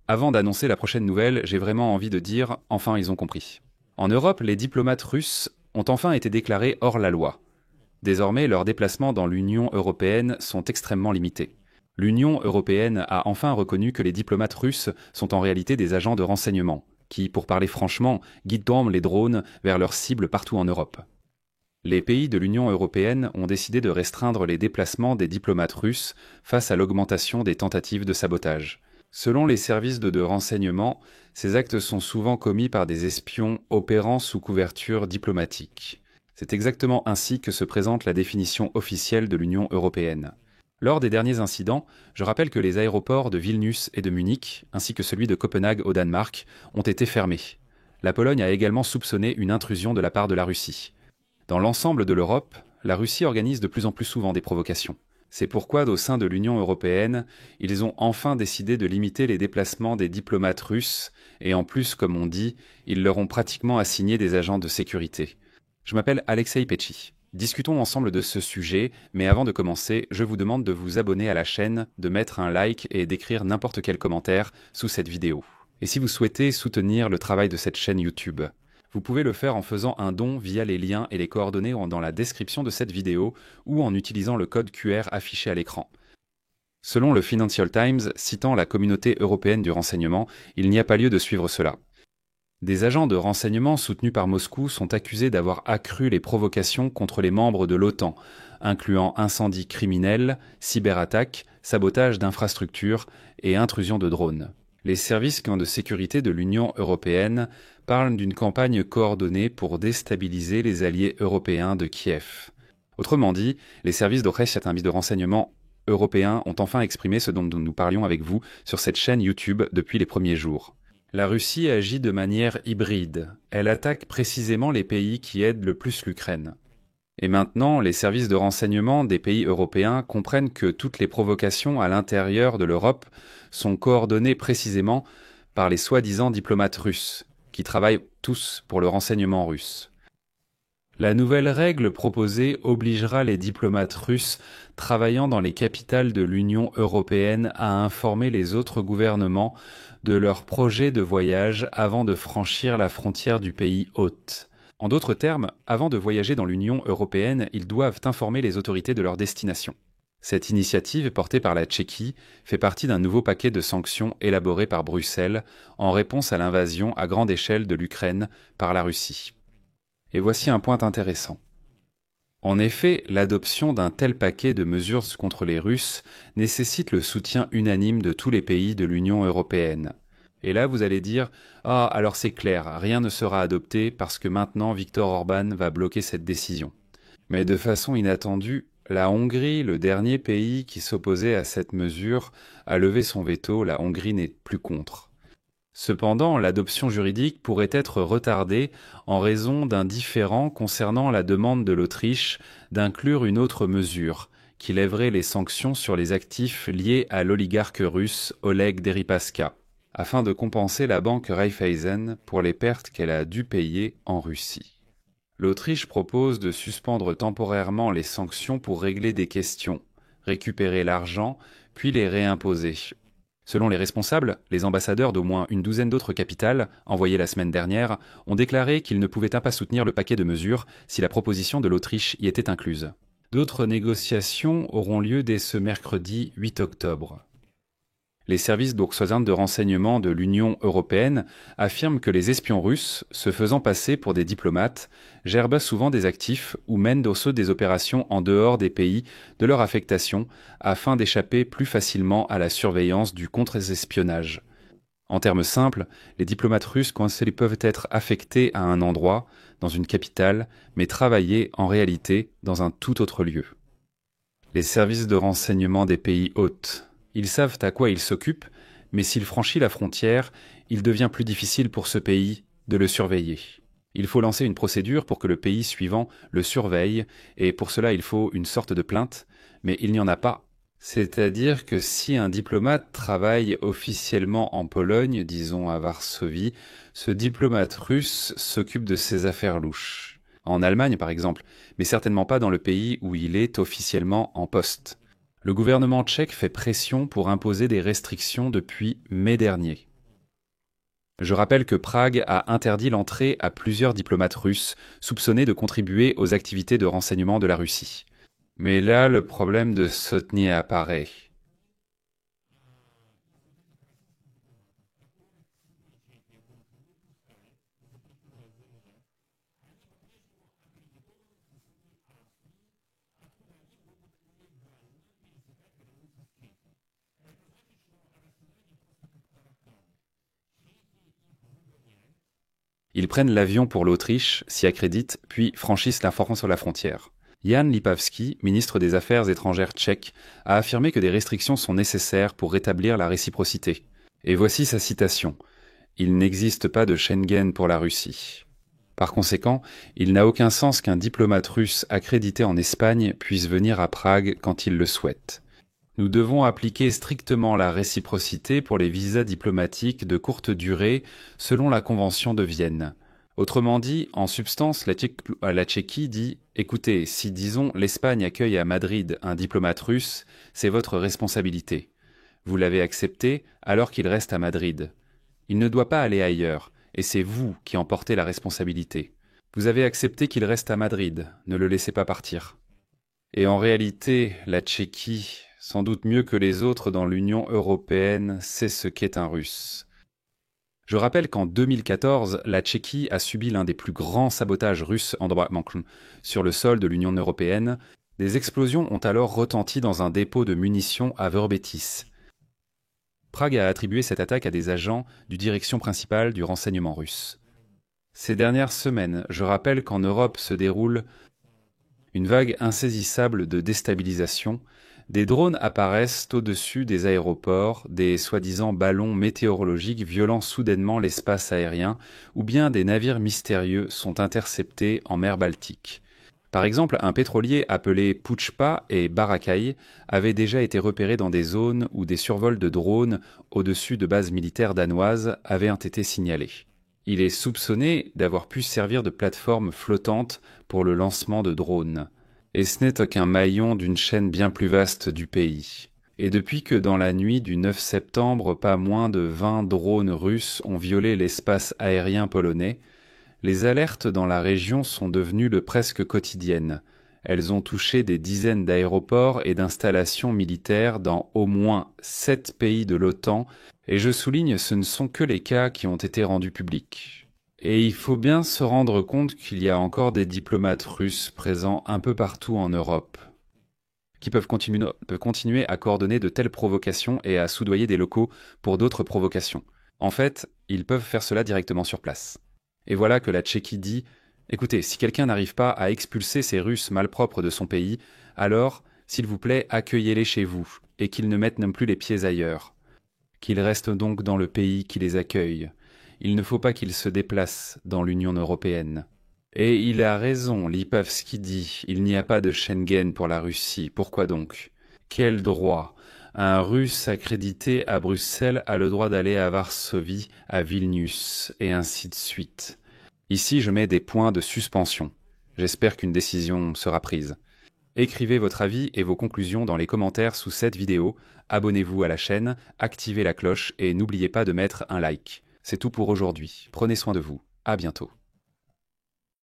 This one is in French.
Avant d'annoncer la prochaine nouvelle, j'ai vraiment envie de dire « enfin ils ont compris ». En Europe, les diplomates russes ont enfin été déclarés hors la loi. Désormais, leurs déplacements dans l'Union européenne sont extrêmement limités. L'Union européenne a enfin reconnu que les diplomates russes sont en réalité des agents de renseignement, qui, pour parler franchement, guident les drones vers leurs cibles partout en Europe. Les pays de l'Union européenne ont décidé de restreindre les déplacements des diplomates russes face à l'augmentation des tentatives de sabotage. Selon les services de renseignement, ces actes sont souvent commis par des espions opérant sous couverture diplomatique. C'est exactement ainsi que se présente la définition officielle de l'Union européenne. Lors des derniers incidents, je rappelle que les aéroports de Vilnius et de Munich, ainsi que celui de Copenhague au Danemark, ont été fermés. La Pologne a également soupçonné une intrusion de la part de la Russie. Dans l'ensemble de l'Europe, la Russie organise de plus en plus souvent des provocations. C'est pourquoi, au sein de l'Union européenne, ils ont enfin décidé de limiter les déplacements des diplomates russes, et en plus, comme on dit, ils leur ont pratiquement assigné des agents de sécurité. Je m'appelle Alexei Petchy. Discutons ensemble de ce sujet, mais avant de commencer, je vous demande de vous abonner à la chaîne, de mettre un like et d'écrire n'importe quel commentaire sous cette vidéo. Et si vous souhaitez soutenir le travail de cette chaîne YouTube, vous pouvez le faire en faisant un don via les liens et les coordonnées dans la description de cette vidéo ou en utilisant le code QR affiché à l'écran. Selon le Financial Times, citant la communauté européenne du renseignement, il n'y a pas lieu de suivre cela. Des agents de renseignement soutenus par Moscou sont accusés d'avoir accru les provocations contre les membres de l'OTAN, incluant incendies criminels, cyberattaques, sabotage d'infrastructures et intrusion de drones. Les services de sécurité de l'Union européenne parlent d'une campagne coordonnée pour déstabiliser les alliés européens de Kiev. Autrement dit, les services de renseignement européens ont enfin exprimé ce dont nous parlions avec vous sur cette chaîne YouTube depuis les premiers jours. La Russie agit de manière hybride. Elle attaque précisément les pays qui aident le plus l'Ukraine. Et maintenant, les services de renseignement des pays européens comprennent que toutes les provocations à l'intérieur de l'Europe sont coordonnées précisément par les soi-disant diplomates russes, qui travaillent tous pour le renseignement russe. La nouvelle règle proposée obligera les diplomates russes travaillant dans les capitales de l'Union européenne à informer les autres gouvernements de leurs projets de voyage avant de franchir la frontière du pays hôte. En d'autres termes, avant de voyager dans l'Union européenne, ils doivent informer les autorités de leur destination. Cette initiative, portée par la Tchéquie, fait partie d'un nouveau paquet de sanctions élaboré par Bruxelles en réponse à l'invasion à grande échelle de l'Ukraine par la Russie. Et voici un point intéressant. En effet, l'adoption d'un tel paquet de mesures contre les Russes nécessite le soutien unanime de tous les pays de l'Union européenne. Et là, vous allez dire « Ah, alors c'est clair, rien ne sera adopté parce que maintenant Viktor Orban va bloquer cette décision. » Mais de façon inattendue, la Hongrie, le dernier pays qui s'opposait à cette mesure, a levé son veto, la Hongrie n'est plus contre. Cependant, l'adoption juridique pourrait être retardée en raison d'un différend concernant la demande de l'Autriche d'inclure une autre mesure, qui lèverait les sanctions sur les actifs liés à l'oligarque russe Oleg Deripaska, afin de compenser la banque Raiffeisen pour les pertes qu'elle a dû payer en Russie. L'Autriche propose de suspendre temporairement les sanctions pour régler des questions, récupérer l'argent, puis les réimposer. Selon les responsables, les ambassadeurs d'au moins une douzaine d'autres capitales, envoyés la semaine dernière, ont déclaré qu'ils ne pouvaient pas soutenir le paquet de mesures si la proposition de l'Autriche y était incluse. D'autres négociations auront lieu dès ce mercredi 8 octobre. Les services de renseignement de l'Union européenne affirment que les espions russes, se faisant passer pour des diplomates, gerbent souvent des actifs ou mènent aussi des opérations en dehors des pays de leur affectation afin d'échapper plus facilement à la surveillance du contre-espionnage. En termes simples, les diplomates russes peuvent être affectés à un endroit, dans une capitale, mais travailler en réalité dans un tout autre lieu. Les services de renseignement des pays hôtes. Ils savent à quoi ils s'occupent, mais s'il franchit la frontière, il devient plus difficile pour ce pays de le surveiller. Il faut lancer une procédure pour que le pays suivant le surveille, et pour cela il faut une sorte de plainte, mais il n'y en a pas. C'est-à-dire que si un diplomate travaille officiellement en Pologne, disons à Varsovie, ce diplomate russe s'occupe de ses affaires louches. En Allemagne par exemple, mais certainement pas dans le pays où il est officiellement en poste. Le gouvernement tchèque fait pression pour imposer des restrictions depuis mai dernier. Je rappelle que Prague a interdit l'entrée à plusieurs diplomates russes soupçonnés de contribuer aux activités de renseignement de la Russie. Mais là, le problème de Sotny apparaît. Ils prennent l'avion pour l'Autriche, s'y accréditent, puis franchissent la frontière. Jan Lipavsky, ministre des Affaires étrangères tchèque, a affirmé que des restrictions sont nécessaires pour rétablir la réciprocité. Et voici sa citation. « Il n'existe pas de Schengen pour la Russie. » Par conséquent, il n'a aucun sens qu'un diplomate russe accrédité en Espagne puisse venir à Prague quand il le souhaite. Nous devons appliquer strictement la réciprocité pour les visas diplomatiques de courte durée selon la Convention de Vienne. Autrement dit, en substance, la Tchéquie dit « Écoutez, si disons l'Espagne accueille à Madrid un diplomate russe, c'est votre responsabilité. Vous l'avez accepté alors qu'il reste à Madrid. Il ne doit pas aller ailleurs, et c'est vous qui en portez la responsabilité. Vous avez accepté qu'il reste à Madrid, ne le laissez pas partir. » Et en réalité, la Tchéquie, sans doute mieux que les autres dans l'Union européenne, sait ce qu'est un Russe. Je rappelle qu'en 2014, la Tchéquie a subi l'un des plus grands sabotages russes sur le sol de l'Union européenne. Des explosions ont alors retenti dans un dépôt de munitions à Vrbětic. Prague a attribué cette attaque à des agents du direction principale du renseignement russe. Ces dernières semaines, je rappelle qu'en Europe se déroule une vague insaisissable de déstabilisation. Des drones apparaissent au-dessus des aéroports, des soi-disant ballons météorologiques violant soudainement l'espace aérien, ou bien des navires mystérieux sont interceptés en mer Baltique. Par exemple, un pétrolier appelé Puchpa et Barakai avait déjà été repéré dans des zones où des survols de drones au-dessus de bases militaires danoises avaient été signalés. Il est soupçonné d'avoir pu servir de plateforme flottante pour le lancement de drones. Et ce n'est qu'un maillon d'une chaîne bien plus vaste du pays. Et depuis que dans la nuit du 9 septembre, pas moins de 20 drones russes ont violé l'espace aérien polonais, les alertes dans la région sont devenues presque quotidiennes. Elles ont touché des dizaines d'aéroports et d'installations militaires dans au moins 7 pays de l'OTAN, et je souligne, ce ne sont que les cas qui ont été rendus publics. Et il faut bien se rendre compte qu'il y a encore des diplomates russes présents un peu partout en Europe, qui peuvent continuer à coordonner de telles provocations et à soudoyer des locaux pour d'autres provocations. En fait, ils peuvent faire cela directement sur place. Et voilà que la Tchéquie dit « Écoutez, si quelqu'un n'arrive pas à expulser ces Russes malpropres de son pays, alors, s'il vous plaît, accueillez-les chez vous, et qu'ils ne mettent non plus les pieds ailleurs. Qu'ils restent donc dans le pays qui les accueille. Il ne faut pas qu'ils se déplacent dans l'Union européenne. » Et il a raison, Lipavsky dit « Il n'y a pas de Schengen pour la Russie. Pourquoi donc ? Quel droit ? Un Russe accrédité à Bruxelles a le droit d'aller à Varsovie, à Vilnius, et ainsi de suite. » Ici, je mets des points de suspension. J'espère qu'une décision sera prise. Écrivez votre avis et vos conclusions dans les commentaires sous cette vidéo. Abonnez-vous à la chaîne, activez la cloche et n'oubliez pas de mettre un like. C'est tout pour aujourd'hui. Prenez soin de vous. À bientôt.